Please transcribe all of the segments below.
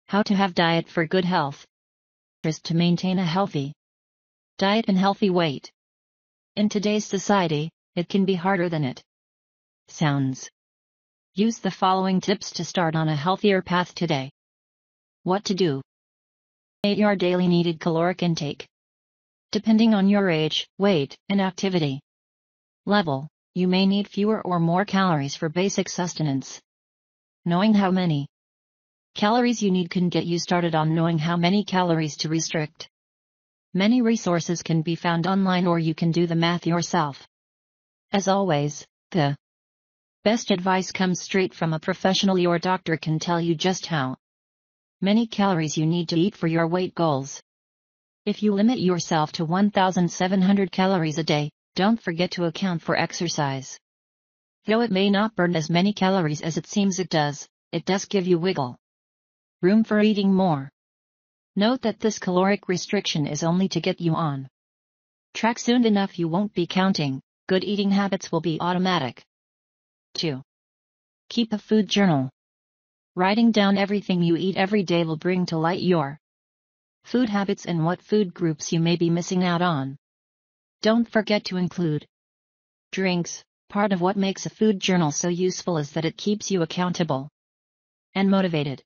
How to have diet for good health. Is to maintain a healthy diet and healthy weight. In today's society, it can be harder than it sounds. Use the following tips to start on a healthier path today. What to do. 8 your daily needed caloric intake. Depending on your age, weight, and activity level, you may need fewer or more calories for basic sustenance. Knowing how many calories you need can get you started on knowing how many calories to restrict. Many resources can be found online or you can do the math yourself. As always, the best advice comes straight from a professional. Your doctor can tell you just how many calories you need to eat for your weight goals. If you limit yourself to 1,700 calories a day, don't forget to account for exercise. Though it may not burn as many calories as it seems it does give you wiggle room for eating more. Note that this caloric restriction is only to get you on track. Soon enough you won't be counting. Good eating habits will be automatic. 2. Keep a food journal. Writing down everything you eat every day will bring to light your food habits and what food groups you may be missing out on. Don't forget to include drinks. Part of what makes a food journal so useful is that it keeps you accountable and motivated.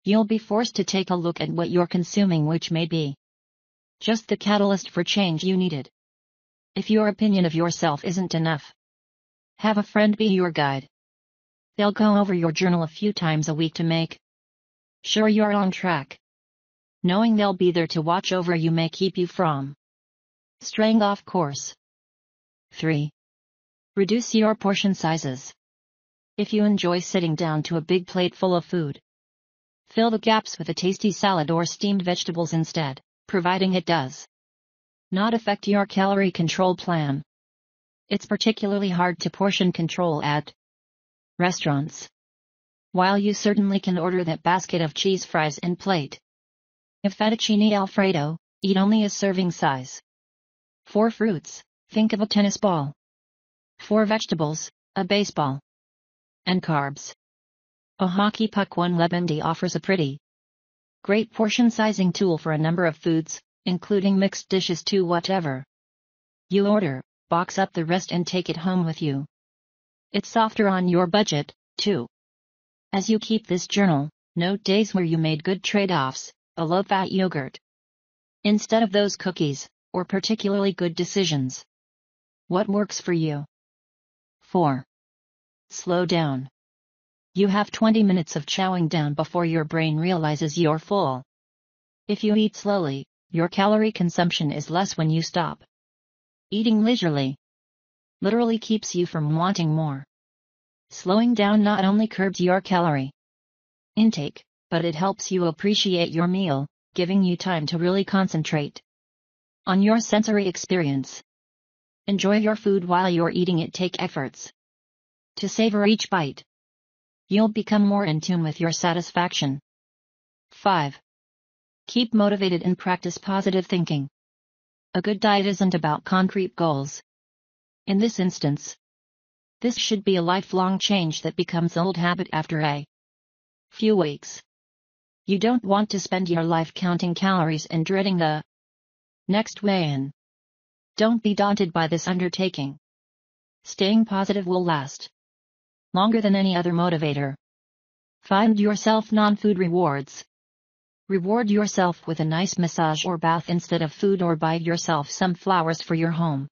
You'll be forced to take a look at what you're consuming, which may be just the catalyst for change you needed. If your opinion of yourself isn't enough, have a friend be your guide. They'll go over your journal a few times a week to make sure you're on track. Knowing they'll be there to watch over you may keep you from straying off course. 3. Reduce your portion sizes. If you enjoy sitting down to a big plate full of food, fill the gaps with a tasty salad or steamed vegetables instead, providing it does not affect your calorie control plan. It's particularly hard to portion control at restaurants. While you certainly can order that basket of cheese fries and plate of fettuccine alfredo, eat only a serving size. 4 fruits, think of a tennis ball. 4 vegetables, a baseball. And carbs. A hockey puck. 1 Lebendi offers a pretty great portion sizing tool for a number of foods, including mixed dishes. 2 Whatever you order, box up the rest and take it home with you. It's softer on your budget, too. As you keep this journal, note days where you made good trade-offs, a low-fat yogurt instead of those cookies, or particularly good decisions. What works for you? 4. Slow down. You have 20 minutes of chowing down before your brain realizes you're full. If you eat slowly, your calorie consumption is less when you stop. Eating leisurely literally keeps you from wanting more. Slowing down not only curbs your calorie intake, but it helps you appreciate your meal, giving you time to really concentrate on your sensory experience. Enjoy your food while you're eating it. Take efforts to savor each bite. You'll become more in tune with your satisfaction. 5. Keep motivated and practice positive thinking. A good diet isn't about concrete goals. In this instance, this should be a lifelong change that becomes old habit after a few weeks. You don't want to spend your life counting calories and dreading the next weigh-in. Don't be daunted by this undertaking. Staying positive will last longer than any other motivator. Find yourself non-food rewards. Reward yourself with a nice massage or bath instead of food, or buy yourself some flowers for your home.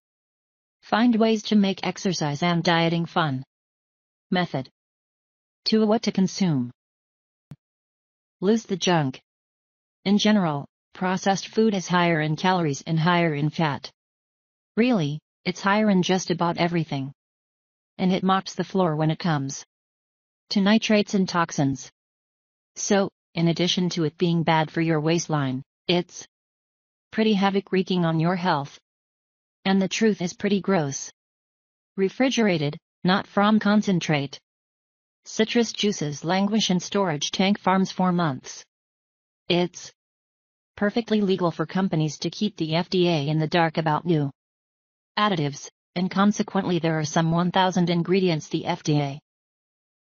Find ways to make exercise and dieting fun. Method 2. What to consume. Lose the junk. In general, processed food is higher in calories and higher in fat. Really, it's higher in just about everything. And it mops the floor when it comes to nitrates and toxins. So, in addition to it being bad for your waistline, it's pretty havoc-wreaking on your health. And the truth is pretty gross. Refrigerated, not from concentrate. Citrus juices languish in storage tank farms for months. It's perfectly legal for companies to keep the FDA in the dark about new additives, and consequently there are some 1,000 ingredients the FDA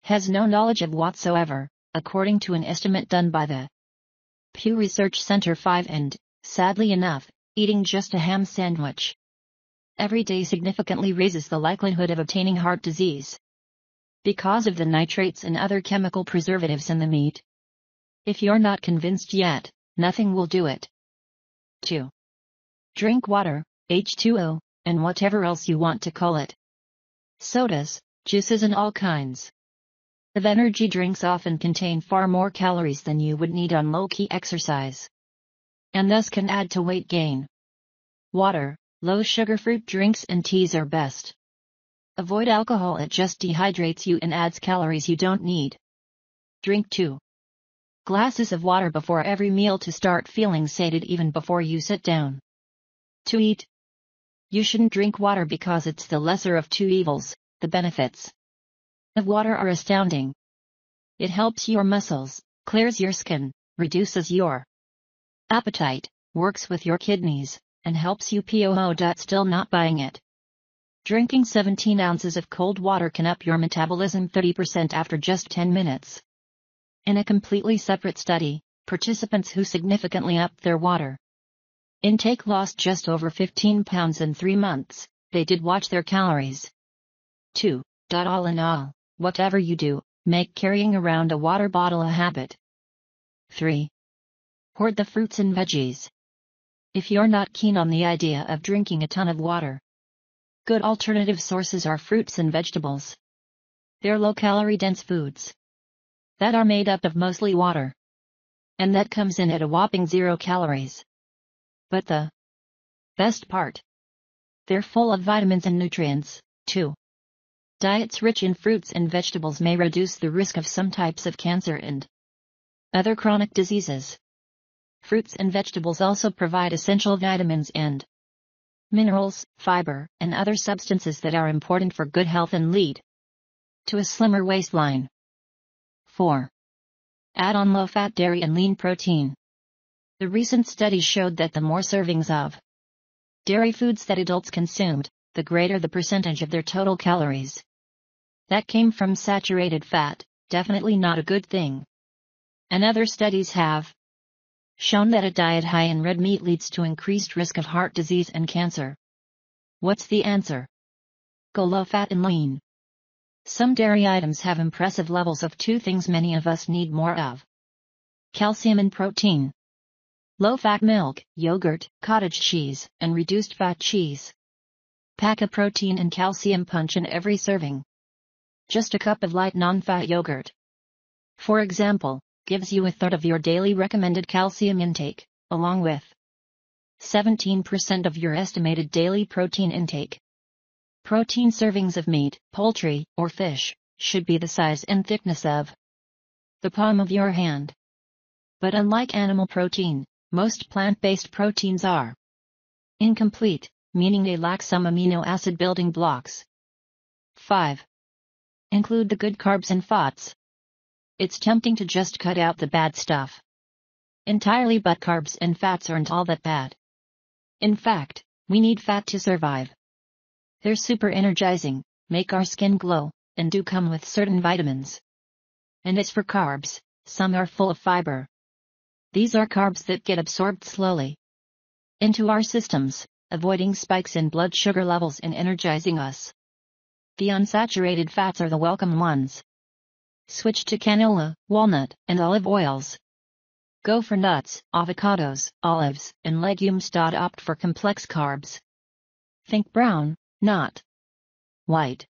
has no knowledge of whatsoever, according to an estimate done by the Pew Research Center 5 and, sadly enough, eating just a ham sandwich every day significantly raises the likelihood of obtaining heart disease because of the nitrates and other chemical preservatives in the meat. If you're not convinced yet, nothing will do it. 2. Drink water, H2O, and whatever else you want to call it. Sodas, juices and all kinds of energy drinks often contain far more calories than you would need on low-key exercise, and thus can add to weight gain. Water, low-sugar fruit drinks and teas are best. Avoid alcohol, it just dehydrates you and adds calories you don't need. Drink 2 glasses of water before every meal to start feeling sated even before you sit down to eat. You shouldn't drink water because it's the lesser of two evils. The benefits of water are astounding. It helps your muscles, clears your skin, reduces your appetite, works with your kidneys, and helps you poo. Still not buying it. Drinking 17 ounces of cold water can up your metabolism 30% after just 10 minutes. In a completely separate study, participants who significantly upped their water intake lost just over 15 pounds in 3 months. They did watch their calories. 2. All in all, whatever you do, make carrying around a water bottle a habit. 3. Hoard the fruits and veggies. If you're not keen on the idea of drinking a ton of water, good alternative sources are fruits and vegetables. They're low-calorie dense foods that are made up of mostly water, and that comes in at a whopping 0 calories. But the best part, they're full of vitamins and nutrients, too. Diets rich in fruits and vegetables may reduce the risk of some types of cancer and other chronic diseases. Fruits and vegetables also provide essential vitamins and minerals, fiber, and other substances that are important for good health and lead to a slimmer waistline. 4. Add on low-fat dairy and lean protein. The recent studies showed that the more servings of dairy foods that adults consumed, the greater the percentage of their total calories that came from saturated fat. Definitely not a good thing. And other studies have shown that a diet high in red meat leads to increased risk of heart disease and cancer. What's the answer? Go low-fat and lean. Some dairy items have impressive levels of two things many of us need more of: calcium and protein. Low-fat milk, yogurt, cottage cheese, and reduced-fat cheese pack a protein and calcium punch in every serving. Just a cup of light non-fat yogurt, for example, gives you a third of your daily recommended calcium intake, along with 17% of your estimated daily protein intake. Protein servings of meat, poultry, or fish should be the size and thickness of the palm of your hand. But unlike animal protein, most plant-based proteins are incomplete, meaning they lack some amino acid building blocks. 5. Include the good carbs and fats. It's tempting to just cut out the bad stuff entirely, but carbs and fats aren't all that bad. In fact, we need fat to survive. They're super energizing, make our skin glow, and do come with certain vitamins. And as for carbs, some are full of fiber. These are carbs that get absorbed slowly into our systems, avoiding spikes in blood sugar levels and energizing us. The unsaturated fats are the welcome ones. Switch to canola, walnut, and olive oils. Go for nuts, avocados, olives, and legumes. Opt for complex carbs. Think brown, not white.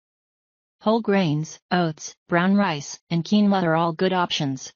Whole grains, oats, brown rice, and quinoa are all good options.